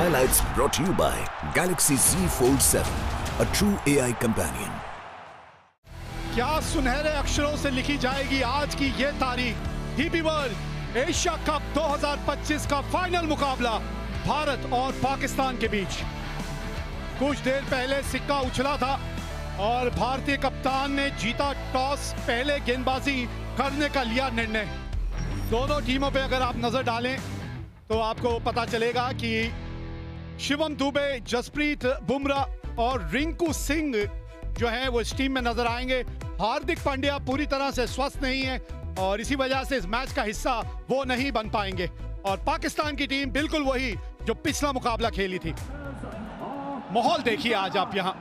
Highlights brought to you by Galaxy Z Fold 7, a true AI companion. क्या सुनहरे अक्षरों से लिखी जाएगी आज की ये तारीख। डीपी वर्ल्ड एशिया कप 2025 का फाइनल मुकाबला भारत और पाकिस्तान के बीच। कुछ देर पहले सिक्का उछला था और भारतीय कप्तान ने जीता टॉस, पहले गेंदबाजी करने का लिया निर्णय। दोनों टीमों पे अगर आप नजर डालें तो आपको पता चलेगा कि शिवम दुबे, जसप्रीत बुमराह और रिंकू सिंह जो है वो इस टीम में नजर आएंगे। हार्दिक पांड्या पूरी तरह से स्वस्थ नहीं है और इसी वजह से इस मैच का हिस्सा वो नहीं बन पाएंगे। और पाकिस्तान की टीम बिल्कुल वही जो पिछला मुकाबला खेली थी। माहौल देखिए आज आप यहाँ,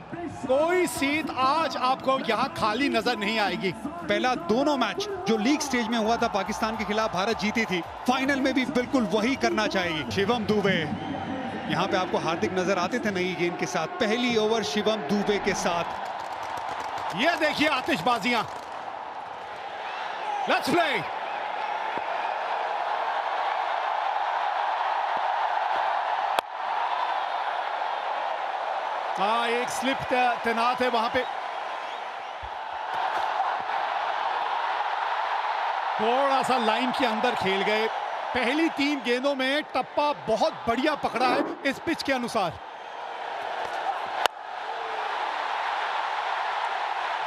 कोई सीट आज आपको यहाँ खाली नजर नहीं आएगी। पहला दोनों मैच जो लीग स्टेज में हुआ था पाकिस्तान के खिलाफ भारत जीती थी, फाइनल में भी बिल्कुल वही करना चाहेगी। शिवम दुबे यहाँ पे आपको हार्दिक नजर आते थे नई गेंद के साथ। पहली ओवर शिवम दुबे के साथ। ये देखिए आतिशबाजियां। Let's play. हाँ, एक स्लिप तैनात है वहां पे। थोड़ा सा लाइन के अंदर खेल गए। पहली 3 गेंदों में टप्पा बहुत बढ़िया पकड़ा है इस पिच के अनुसार।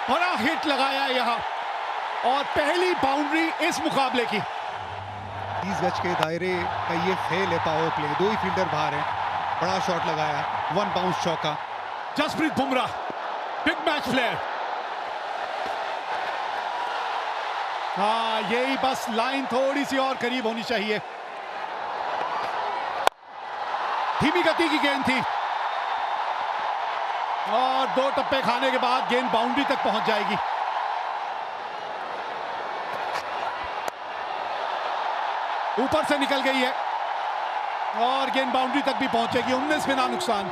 बड़ा हिट लगाया यहाँ और पहली बाउंड्री इस मुकाबले की। 30 गज के दायरे का ये फेल है पावर प्ले। 2 ही फील्डर बाहर है। बड़ा शॉट लगाया, 1 बाउंस चौका। Jasprit Bumrah big match player. हाँ, यही बस लाइन थोड़ी सी और करीब होनी चाहिए। धीमी गति की गेंद थी और 2 टप्पे खाने के बाद गेंद बाउंड्री तक पहुंच जाएगी। ऊपर से निकल गई है और गेंद बाउंड्री तक भी पहुंचेगी। 19 बिना नुकसान।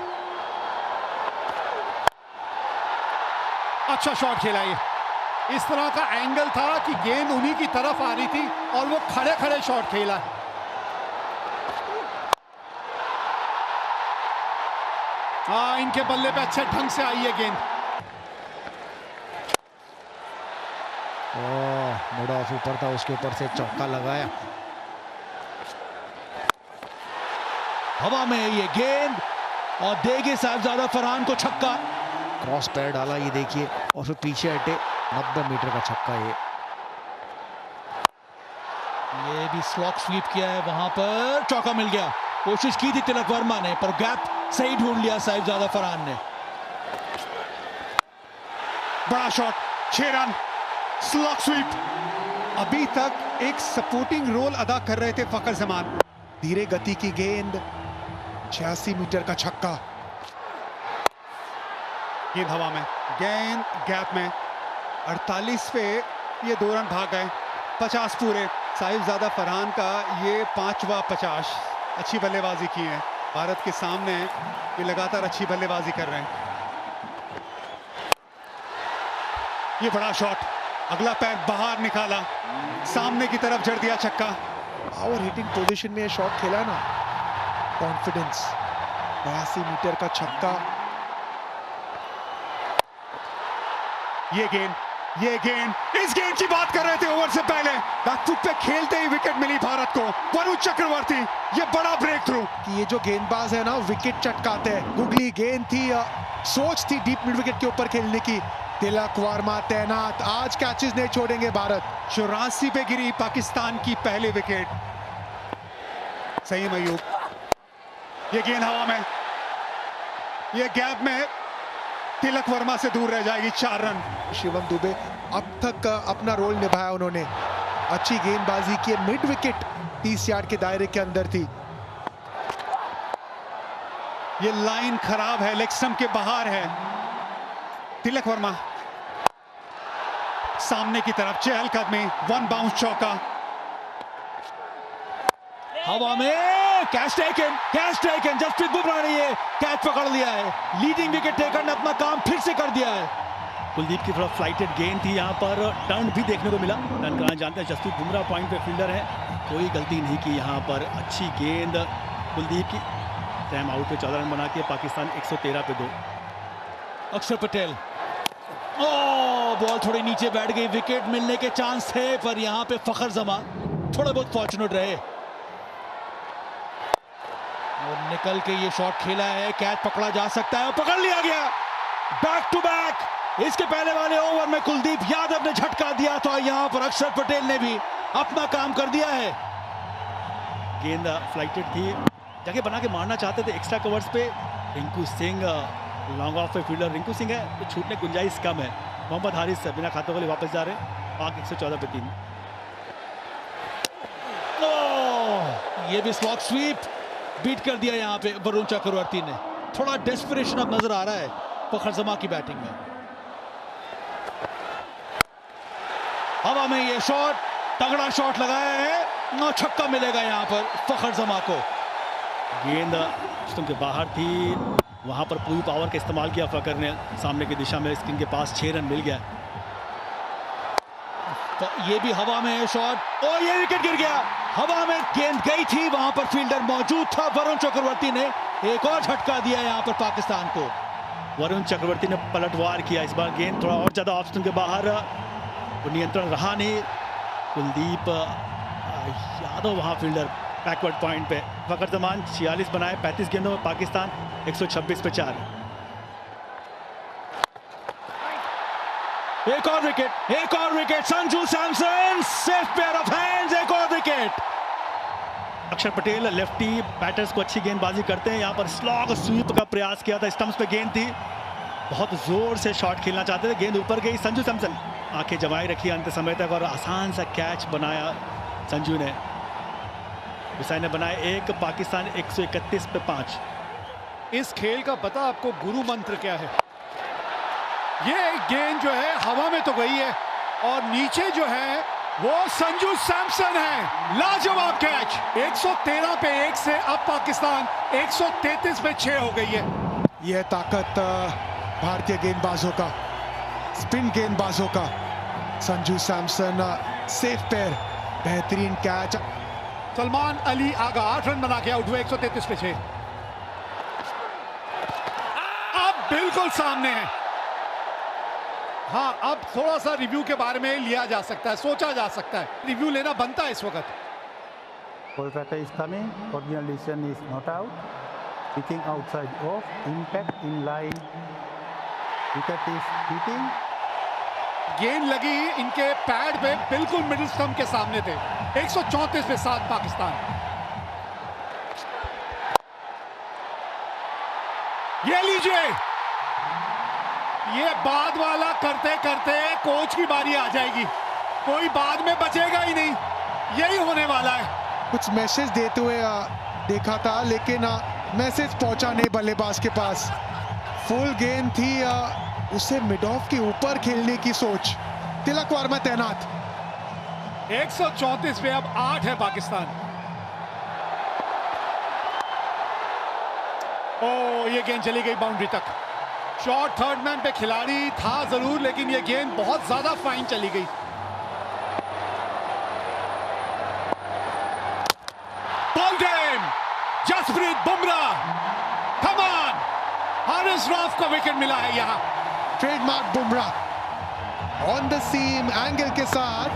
अच्छा शॉट खेला ये। इस तरह का एंगल था कि गेंद उन्हीं की तरफ आ रही थी और वो खड़े खड़े शॉट खेला। हाँ, इनके बल्ले पे अच्छे ढंग से आई है गेंद। मुड ऑफ ऊपर था, उसके ऊपर से चौका लगाया। हवा में ये गेंद और देंगे साहिबजादा फरहान को छक्का। क्रॉस पैर डाला, ये देखिए, और फिर पीछे हटे। 90 मीटर का छक्का ये भी स्लॉक स्वीप किया है, वहां पर चौका मिल गया। कोशिश की थी तिलक वर्मा ने पर गैप सही ढूंढ लिया साहिबजादा फरहान ने। बड़ा शॉट, 6 रन, स्लॉक स्वीप। अभी तक एक सपोर्टिंग रोल अदा कर रहे थे फकर जमान। धीरे गति की गेंद, 86 मीटर का छक्का। गेंद हवा में, गेंद गैप में। 48 पे ये 2 रन भाग गए। 50 पूरे। साहिबजादा फरहान का ये 5वां 50। अच्छी बल्लेबाजी की है। भारत के सामने ये लगातार अच्छी बल्लेबाजी कर रहे हैं। ये बड़ा शॉट, अगला पैर बाहर निकाला, सामने की तरफ जड़ दिया छक्का। पावर हिटिंग पोजीशन में शॉट खेला ना, कॉन्फिडेंस। 82 मीटर का छक्का। ये गेंद, इस गेंद की बात कर रहे थे ओवर से पहले। बैकफुट पे खेलते ही विकेट मिली भारत को। वरुण चक्रवर्ती, ये बड़ा ब्रेक थ्रू। कि ये जो गेंदबाज है ना, विकेट चटकाते हैं। गुगली गेंद थी, सोच थी डीप मिड विकेट के ऊपर खेलने की। तिलक वर्मा तैनात। आज कैचेस नहीं छोड़ेंगे भारत। 84 पे गिरी पाकिस्तान की पहली विकेट। सही मयूब, ये गेंद हवा में, ये गैप में तिलक वर्मा से दूर रह जाएगी। 4 रन। शिवम दुबे अब तक अपना रोल निभाया उन्होंने। अच्छी गेंदबाजी की। मिड विकेट 30 यार्ड के दायरे के अंदर थी। ये लाइन खराब है, लेग स्टंप के बाहर है। तिलक वर्मा सामने की तरफ, चहलकदमी, 1 बाउंस चौका। हवा में कैच टेकन। जसप्रीत बुमराह ने ये कैच पकड़ लिया है। लीडिंग विकेट टेकर ने अपना काम फिर से कर दिया है। कुलदीप की तरफ फ्लाइटेड गेंद थी, यहाँ पर टर्न भी देखने को मिला। टर्न कराना जानते हैं जसप्रीत बुमराह, पॉइंट पे फील्डर है। कोई गलती नहीं की यहाँ पर। अच्छी गेंद कुलदीप की। टाइम आउट पे 14 रन बना के पाकिस्तान 113 पे 2। अक्षर पटेल, ओ बॉल थोड़ी नीचे बैठ गई, विकेट मिलने के चांस थे पर यहां पे फखर जमा थोड़ा बहुत फॉर्चुनेट रहे और निकल के ये शॉट खेला है। कैच पकड़ा जा सकता है और पकड़ लिया गया। बैक टू बैक इसके पहले वाले ओवर में कुलदीप यादव ने झटका दिया था, यहां पर अक्षर पटेल ने भी अपना काम कर दिया है। गेंद फ्लाइटेड थी, जगह बना के मारना चाहते थे एक्स्ट्रा कवर्स पे। रिंकू सिंह लॉन्ग ऑफ पे फील्डर रिंकू सिंह है तो छूटने गुंजाइश कम है। मोहम्मद हारिस बिना खाते वाले वापस जा रहे हैं। पाक 114 पे 3। ये भी स्लॉग स्वीप बीट कर दिया यहाँ पे वरुण चक्रवर्ती ने। थोड़ा डेस्परेशन अब नजर आ रहा है फखर जमा की बैटिंग में। हवा में ये शॉट, तगड़ा शॉट लगाया है, 9 छक्का मिलेगा यहाँ पर फखर जमा को। गेंद स्टंप के बाहर थी, वहां पर पूरी पावर का इस्तेमाल किया फकर ने, सामने की दिशा में स्क्रीन के पास 6 रन मिल गया। तो ये भी हवा में है शॉट और ये विकेट गिर गया। हवा में गेंद गई थी, वहां पर फील्डर मौजूद था। वरुण चक्रवर्ती ने एक और झटका दिया यहाँ पर पाकिस्तान को। वरुण चक्रवर्ती ने पलटवार किया, इस बार गेंद थोड़ा और ज्यादा ऑफ स्टंप के बाहर, नियंत्रण रहा नहीं। कुलदीप यादव वहां फील्डर बैकवर्ड पॉइंट पे। फकर जमान 46 बनाए 35 गेंदों में, पाकिस्तान 126 पे 4। एक और wicket, Sanju Samson safe pair of hands, एक और विकेट। अक्षर पटेल लेफ्टी बैटर्स को अच्छी गेंदबाजी करते हैं, यहां पर स्लॉग स्वीप का प्रयास किया था, स्टंप्स पे गेंद थी, बहुत जोर से शॉट खेलना चाहते थे, गेंद ऊपर गई। संजू सैमसन आंखें जमाई रखी अंत समय तक और आसान सा कैच बनाया संजू ने। हुसैन ने बनाए 1, पाकिस्तान 131 पे 5। इस खेल का पता आपको गुरु मंत्र क्या है? ये गेंद जो है हवा में तो गई है और नीचे जो है वो संजू सैमसन है। लाजवाब कैच। 113 पे 1 से अब पाकिस्तान 133 पे 6 हो गई है। यह ताकत भारतीय गेंदबाजों का, स्पिन गेंदबाजों का। संजू सैमसन सेफ पैर, बेहतरीन कैच। सलमान अली आगा 8 रन बना के आउट हुए 133 पे 6। अब बिल्कुल सामने है। हाँ, अब थोड़ा सा रिव्यू के बारे में लिया जा सकता है, सोचा जा सकता है, रिव्यू लेना बनता है इस वक्त। Kolkata is coming, original decision is not out, pitching outside off, impact in line, wicket is hitting. गेंद लगी इनके पैड पे, बिल्कुल मिडिल स्टंप के सामने थे। 134 पे 7 पाकिस्तान। ये लीजिए, ये बाद वाला करते करते कोच की बारी आ जाएगी, कोई बाद में बचेगा ही नहीं, यही होने वाला है। कुछ मैसेज देते हुए देखा था लेकिन मैसेज पहुंचा नहीं बल्लेबाज के पास। फुल गेंद थी, उसे मिड ऑफ के ऊपर खेलने की सोच। तिलक वर्मा तैनात। 134 पे अब 8 है पाकिस्तान। ओ, ये गेंद चली गई बाउंड्री तक। शॉट थर्ड मैन पे खिलाड़ी था जरूर, लेकिन ये गेंद बहुत ज्यादा फाइन चली गई। Ball game, Jasprit Bumrah, come on, Haris Rauf को विकेट मिला है यहां। Trademark Bumrah on the seam angle के साथ।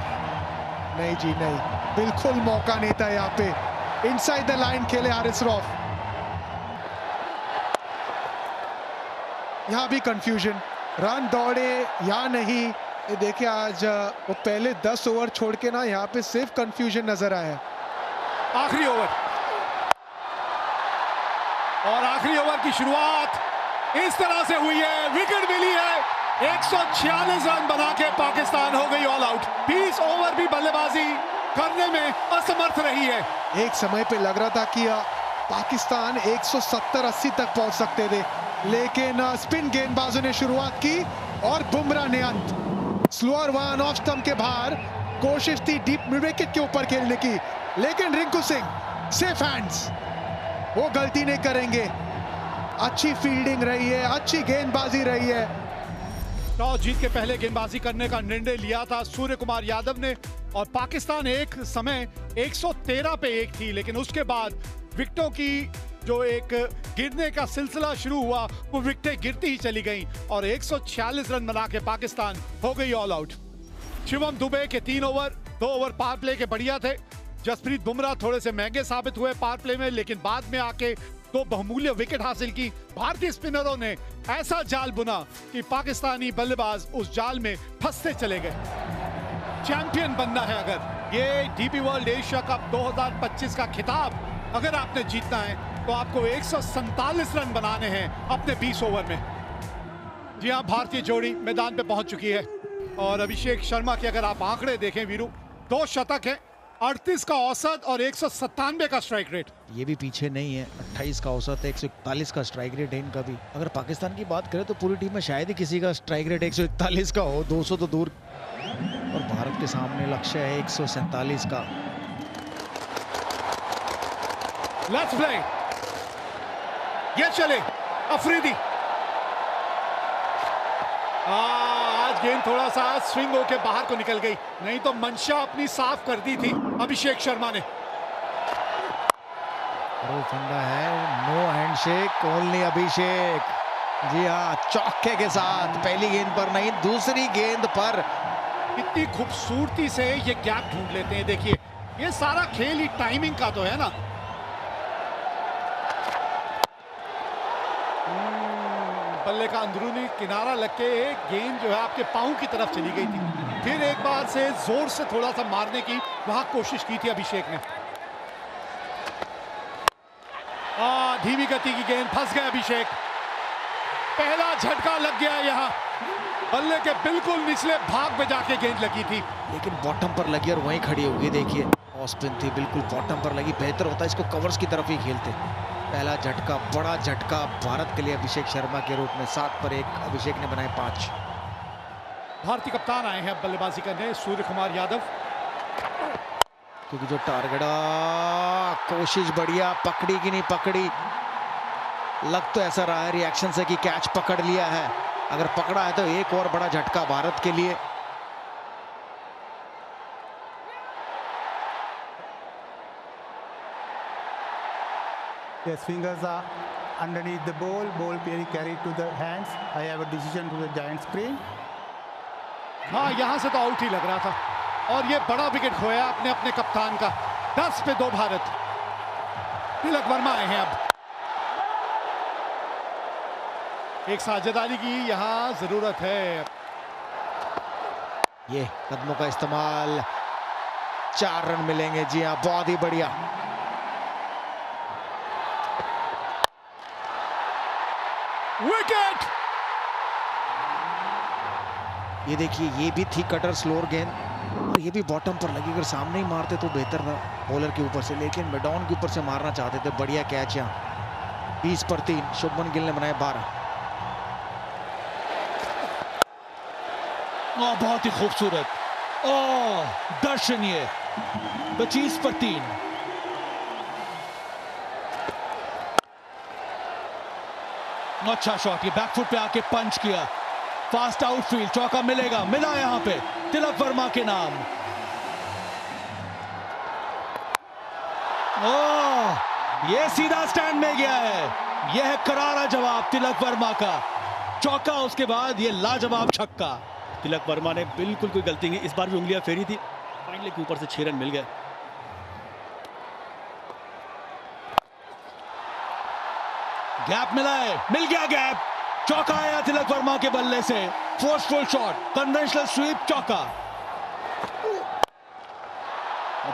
नहीं जी नहीं, बिल्कुल मौका नहीं था यहाँ पे। इनसाइड द लाइन खेले हारिस रऊफ। यहाँ भी कंफ्यूजन, रन दौड़े या नहीं। ये देखिए आज वो पहले 10 ओवर छोड़ के ना यहाँ पे सिर्फ कंफ्यूजन नजर आया। आखिरी ओवर, और आखिरी ओवर की शुरुआत इस तरह से हुई है, विकेट मिली है। 146 रन बना के पाकिस्तान हो गई ऑल आउट। 20 ओवर भी बल्लेबाजी करने में असमर्थ रही है। एक समय पे लग रहा था कि पाकिस्तान 170-80 तक पहुंच सकते थे, लेकिन स्पिन गेंदबाजों ने शुरुआत की और बुमराह ने अंत। स्लोअर वन ऑफ स्टंप के बाहर, कोशिश थी डीप मिड विकेट के ऊपर खेलने की, लेकिन रिंकू सिंह सेफ हैंड्स, वो गलती नहीं करेंगे। अच्छी फील्डिंग रही है, अच्छी गेंदबाजी रही है। टॉस जीत के पहले गेंदबाजी करने का निर्णय लिया था सूर्य कुमार यादव ने, और पाकिस्तान एक समय 113 पे 1 थी, लेकिन उसके बाद विकेटों की जो एक गिरने का सिलसिला शुरू हुआ वो विकेटें गिरती ही चली गईं और 146 रन बना के पाकिस्तान हो गई ऑल आउट। शिवम दुबे के 3 ओवर 2 ओवर पावर प्ले के बढ़िया थे। जसप्रीत बुमराह थोड़े से महंगे साबित हुए पावर प्ले में, लेकिन बाद में आके 2 बहुमूल्य विकेट हासिल की। भारतीय स्पिनरों ने ऐसा जाल बुना कि पाकिस्तानी बल्लेबाज उस जाल में फंसते चले गए। चैंपियन बनना है अगर ये डीपी वर्ल्ड एशिया कप 2025 का खिताब अगर आपने जीतना है तो आपको 147 रन बनाने हैं अपने 20 ओवर में। जी हाँ, भारतीय जोड़ी मैदान पे पहुंच चुकी है और अभिषेक शर्मा के अगर आप आंकड़े देखें वीरू, 2 शतक है, 38 का औसत और 197 का स्ट्राइक रेट। ये भी पीछे नहीं है, 28 का औसत है, 141 का स्ट्राइक रेट है इनका भी। अगर पाकिस्तान की बात करें तो पूरी टीम में शायद ही किसी का स्ट्राइक रेट 141 का हो, 200 तो दूर। और भारत के सामने लक्ष्य है 147 का। लेट्स प्ले, ये चले अफरीदी। आज गेंद थोड़ा सा स्विंग होके बाहर को निकल गई, नहीं तो मंशा अपनी साफ कर दी थी अभिषेक शर्मा ने। वो फंडा है, नो हैंडशेक, ओनली अभिषेक। जी हाँ, चौके के साथ पहली गेंद पर नहीं, दूसरी गेंद पर कितनी खूबसूरती से ये गैप ढूंढ लेते हैं। देखिए, ये सारा खेल ही टाइमिंग का तो है ना। बल्ले का अंदरूनी किनारा लग के गेंद जो है आपके पांव की तरफ चली गई थी। फिर एक बार से जोर से थोड़ा सा मारने की वहां कोशिश की थी अभिषेक ने। धीमी गति की गेंद, फंस गए अभिषेक। पहला झटका लग गया यहाँ, बल्ले के बिल्कुल निचले भाग में जाके गेंद लगी थी, लेकिन बॉटम पर लगी और वहीं खड़ी होगी। देखिए, ऑफ स्पिन थी, बिल्कुल बॉटम पर लगी। बेहतर होता इसको कवर्स की तरफ ही खेलते। पहला झटका, बड़ा झटका भारत के लिए अभिषेक शर्मा के रूप में। 7 पर 1 अभिषेक ने बनाए 5। भारतीय कप्तान आए हैं बल्लेबाजी करने, सूर्य कुमार यादव। क्योंकि जो टारगेट, कोशिश बढ़िया, पकड़ी कि नहीं पकड़ी। लग तो ऐसा रहा है रिएक्शन से कि कैच पकड़ लिया है। अगर पकड़ा है तो एक और बड़ा झटका भारत के लिए। Yes, fingers are underneath the ball being carried to the hands. I have a decision to the giant screen. हाँ, यहां से तो आउट ही लग रहा था और ये बड़ा विकेट खोया अपने अपने कप्तान का। 10 पे 2 भारत। तिलक वर्मा आए हैं अब। एक साझेदारी की यहां जरूरत है। ये कदमों का इस्तेमाल, 4 रन मिलेंगे। जी हाँ, बहुत ही बढ़िया। विकेट। ये देखिए, ये भी थी कटर स्लोअर गेंद और ये भी बॉटम पर लगी। अगर't सामने ही मारते तो बेहतर था बॉलर के ऊपर से, लेकिन मिडॉन के ऊपर से मारना चाहते थे। बढ़िया कैच यहाँ। 20 पर 3 शुभमन गिल ने बनाए 12। बहुत ही खूबसूरत, दर्शनीय। 25 पर 3। अच्छा शॉट, ये बैकफुट पे आके पंच किया। फास्ट आउटफील्ड, चौका मिलेगा, मिला यहां पे तिलक वर्मा के नाम। ये सीधा स्टैंड में गया है। यह है करारा जवाब तिलक वर्मा का। चौका, उसके बाद ये लाजवाब छक्का। तिलक वर्मा ने बिल्कुल कोई गलती नहीं, इस बार भी उंगलियां फेरी थी। फाइनली के ऊपर से 6 रन मिल गए। गैप मिला है, मिल गया गैप। चौका आया तिलक वर्मा के बल्ले से। फोर्सफुल शॉट, कन्वेंशनल स्वीप, चौका।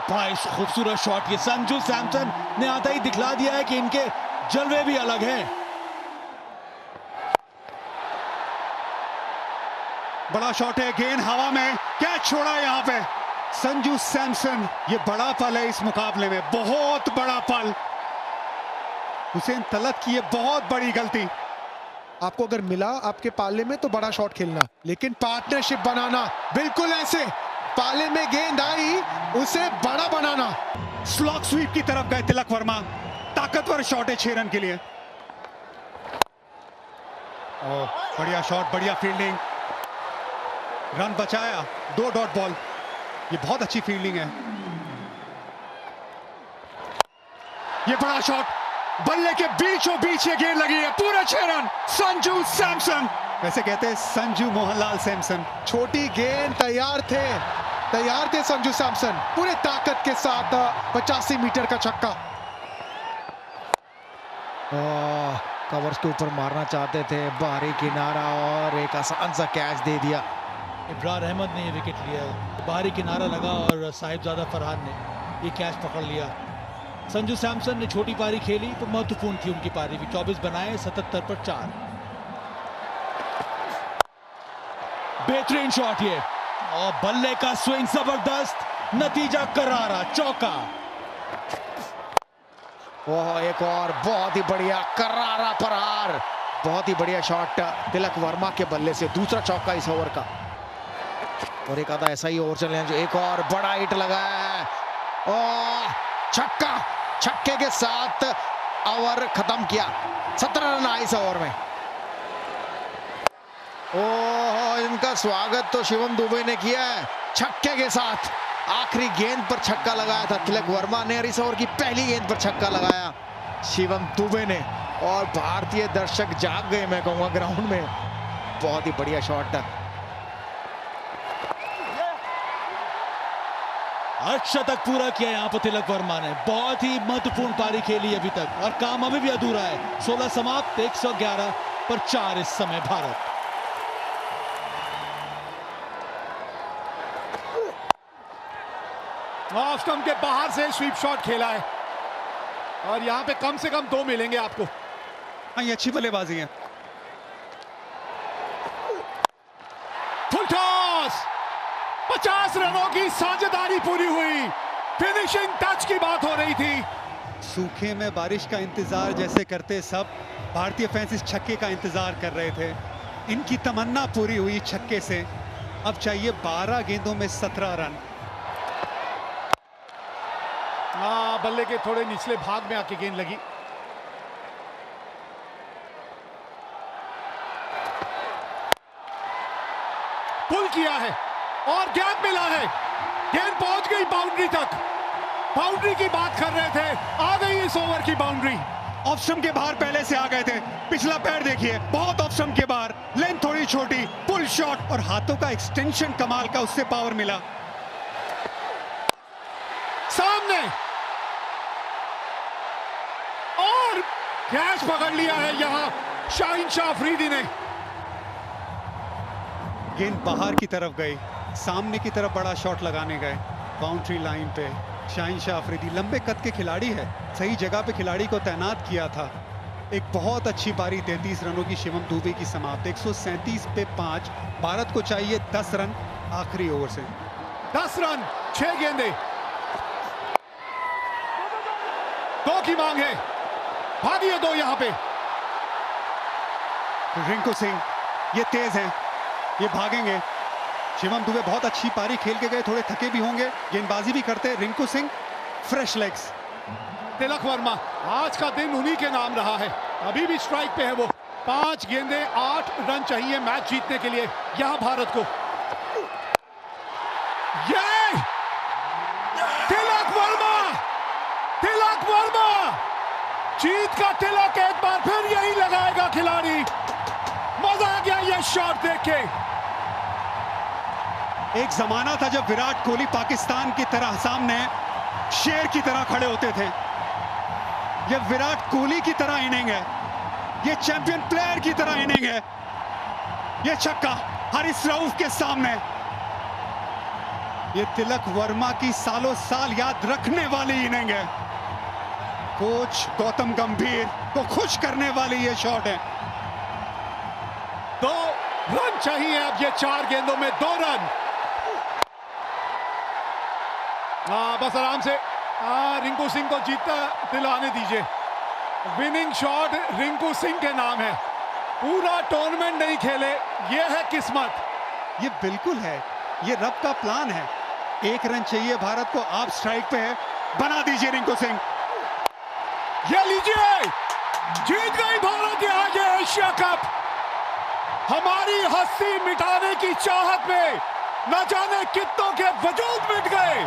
बड़ा खूबसूरत शॉट। ये संजू सैमसन ने आता ही दिखला दिया है कि इनके जलवे भी अलग हैं। बड़ा शॉट है, गेंद हवा में, कैच छोड़ा यहाँ पे संजू सैमसन। ये बड़ा पल है इस मुकाबले में, बहुत बड़ा पल। हुसैन तलत की ये बहुत बड़ी गलती। आपको अगर मिला आपके पाले में तो बड़ा शॉट खेलना, लेकिन पार्टनरशिप बनाना, बिल्कुल ऐसे पाले में गेंद आई उसे बड़ा बनाना। स्लॉग स्वीप की तरफ गए तिलक वर्मा। ताकतवर शॉट है 6 रन के लिए। बढ़िया शॉट, बढ़िया फील्डिंग, रन बचाया। 2 डॉट बॉल, ये बहुत अच्छी फील्डिंग है। ये बड़ा शॉट, बल्ले के बीचों बीच ये गेंद लगी है, पूरे 6 रन। संजू सैमसन, वैसे कहते हैं संजू मोहनलाल सैमसन। छोटी गेंद, तैयार थे संजू सैमसन, पूरे ताकत के साथ 85 मीटर का छक्का। कवर्स के ऊपर मारना चाहते थे, बाहरी किनारा और एक आसान सा कैच दे दिया। इब्रार अहमद ने ये विकेट लिया, बाहरी किनारा लगा और साहिबजादा फरहान ने ये कैच पकड़ लिया। संजू सैमसन ने छोटी पारी खेली तो महत्वपूर्ण थी उनकी पारी भी। 24 बनाए, 77 पर 4। बेहतरीन शॉट ये, और बल्ले का स्विंग जबरदस्त, नतीजा करारा, चौका। ओह, एक और बहुत ही बढ़िया करारा प्रहार, बहुत ही बढ़िया शॉट तिलक वर्मा के बल्ले से, दूसरा चौका इस ओवर का। और एक आधा ऐसा ही ओवर चले जो एक और बड़ा हिट लगाया है, ओह छक्का, छक्के के साथ ओवर खत्म किया। 17 रन आए इस ओवर में। ओह, इनका स्वागत तो शिवम दुबे ने किया है छक्के के साथ। आखिरी गेंद पर छक्का लगाया था तिलक वर्मा ने, और इस ओवर की पहली गेंद पर छक्का लगाया शिवम दुबे ने, और भारतीय दर्शक जाग गए मैं कहूंगा ग्राउंड में। बहुत ही बढ़िया शॉट। अर्धशतक पूरा किया यहां पर तिलक वर्मा ने, बहुत ही महत्वपूर्ण पारी खेली अभी तक, और काम अभी भी अधूरा है। 16 समाप्त, 111 पर 4 इस समय भारत। ऑफ स्टंप के बाहर से स्वीप शॉट खेला है, और यहां पे कम से कम 2 मिलेंगे आपको। हाँ, ये अच्छी बल्लेबाजी है। फुल टॉस, 50 रनों की साझेदारी पूरी हुई। फिनिशिंग टच की बात हो रही थी। सूखे में बारिश का इंतजार जैसे करते सब भारतीय फैंस इस छक्के का इंतजार कर रहे थे। इनकी तमन्ना पूरी हुई छक्के से। अब चाहिए 12 गेंदों में 17 रन। बल्ले के थोड़े निचले भाग में आके गेंद लगी। पुल किया है और गैप मिला है, गेंद पहुंच गई बाउंड्री तक। बाउंड्री की बात कर रहे थे, आ गई इस ओवर की बाउंड्री। ऑफ स्टंप के बाहर पहले से आ गए थे, पिछला पैर देखिए, बहुत ऑफ स्टंप के बाहर, लेंथ थोड़ी छोटी, पुल शॉट, और हाथों का एक्सटेंशन कमाल का, उससे पावर मिला। सामने और कैच पकड़ लिया है यहां शाहीन शाह अफरीदी ने। गेंद बाहर की तरफ गई, सामने की तरफ बड़ा शॉट लगाने गए, बाउंड्री लाइन पे। शाहीन शाह अफरीदी लंबे कद के खिलाड़ी है, सही जगह पे खिलाड़ी को तैनात किया था। एक बहुत अच्छी पारी, 33 रनों की शिवम दुबे की समाप्त। 137 पे 5। भारत को चाहिए 10 रन आखिरी ओवर से। 10 रन, 6 गेंदे, 2 की मांग है, भागिए 2 यहां पे। रिंकू सिंह ये तेज हैं, ये भागेंगे। शिवम दुबे बहुत अच्छी पारी खेल के गए, थोड़े थके भी होंगे, गेंदबाजी भी करते। Rinku Singh fresh legs. तिलक वर्मा, आज का दिन उन्हीं के नाम रहा है, अभी भी स्ट्राइक पे है वो। 5 गेंदे, 8 रन चाहिए मैच जीतने के लिए यहां भारत को। ये तिलक वर्मा, तिलक वर्मा, जीत का तिलक एक बार फिर यही लगाएगा खिलाड़ी। मजा आ गया ये शॉट देख के। एक जमाना था जब विराट कोहली पाकिस्तान की तरह सामने शेर की तरह खड़े होते थे। ये विराट कोहली की तरह इनिंग है, ये चैंपियन प्लेयर की तरह इनिंग है। ये छक्का हारिस रऊफ के सामने, ये तिलक वर्मा की सालों साल याद रखने वाली इनिंग है। कोच गौतम गंभीर को खुश करने वाली ये शॉट है। 2 रन चाहिए अब, ये 4 गेंदों में 2 रन। बस आराम से रिंकू सिंह को जीतता दिलाने दीजिए। विनिंग शॉट रिंकू सिंह के नाम है। पूरा टूर्नामेंट नहीं खेले, ये है किस्मत। ये बिल्कुल है, ये रब का प्लान है। 1 रन चाहिए भारत को, आप स्ट्राइक पे है, बना दीजिए रिंकू सिंह। ये लीजिए, जीत गई भारत आज एशिया कप। हमारी हस्ती मिटाने की चाहत में न जाने कितनों के वजूद मिट गए।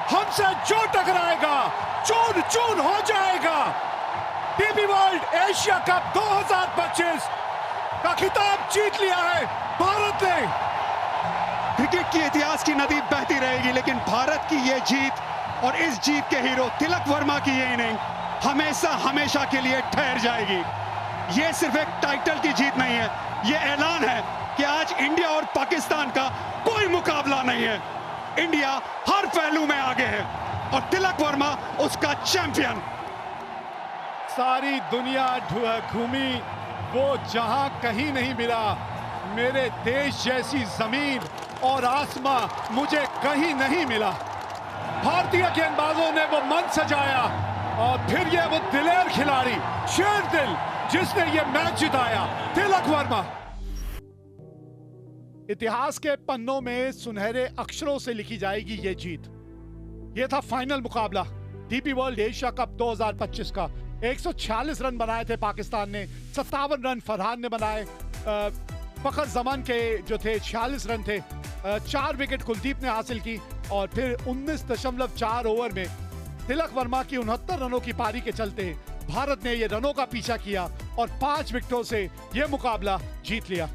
हमसे जो टकराएगा चून चून हो जाएगा। डीपी वर्ल्ड एशिया कप 2025 का खिताब जीत लिया है भारत ने। क्रिकेट के इतिहास की नदी बहती रहेगी, लेकिन भारत की ये जीत और इस जीत के हीरो तिलक वर्मा की ये इनिंग हमेशा हमेशा के लिए ठहर जाएगी। ये सिर्फ एक टाइटल की जीत नहीं है, ये ऐलान है कि आज इंडिया और पाकिस्तान का कोई मुकाबला नहीं है। इंडिया हर पहलू में आगे है और तिलक वर्मा उसका चैंपियन। सारी दुनिया घूमी, वो जहां कहीं नहीं मिला। मेरे देश जैसी जमीन और आसमां मुझे कहीं नहीं मिला। भारतीय गेंदबाजों ने वो मन सजाया और फिर ये वो दिलेर खिलाड़ी, शेर दिल, जिसने ये मैच जिताया, तिलक वर्मा। इतिहास के पन्नों में सुनहरे अक्षरों से लिखी जाएगी ये जीत। ये था फाइनल मुकाबला डीपी वर्ल्ड एशिया कप 2025 का। 146 रन बनाए थे पाकिस्तान ने, 57 रन फरहान ने बनाए। फखर जमान के जो थे 46 रन थे। 4 विकेट कुलदीप ने हासिल की और फिर 19.4 ओवर में तिलक वर्मा की 69 रनों की पारी के चलते भारत ने ये रनों का पीछा किया और 5 विकेटों से ये मुकाबला जीत लिया।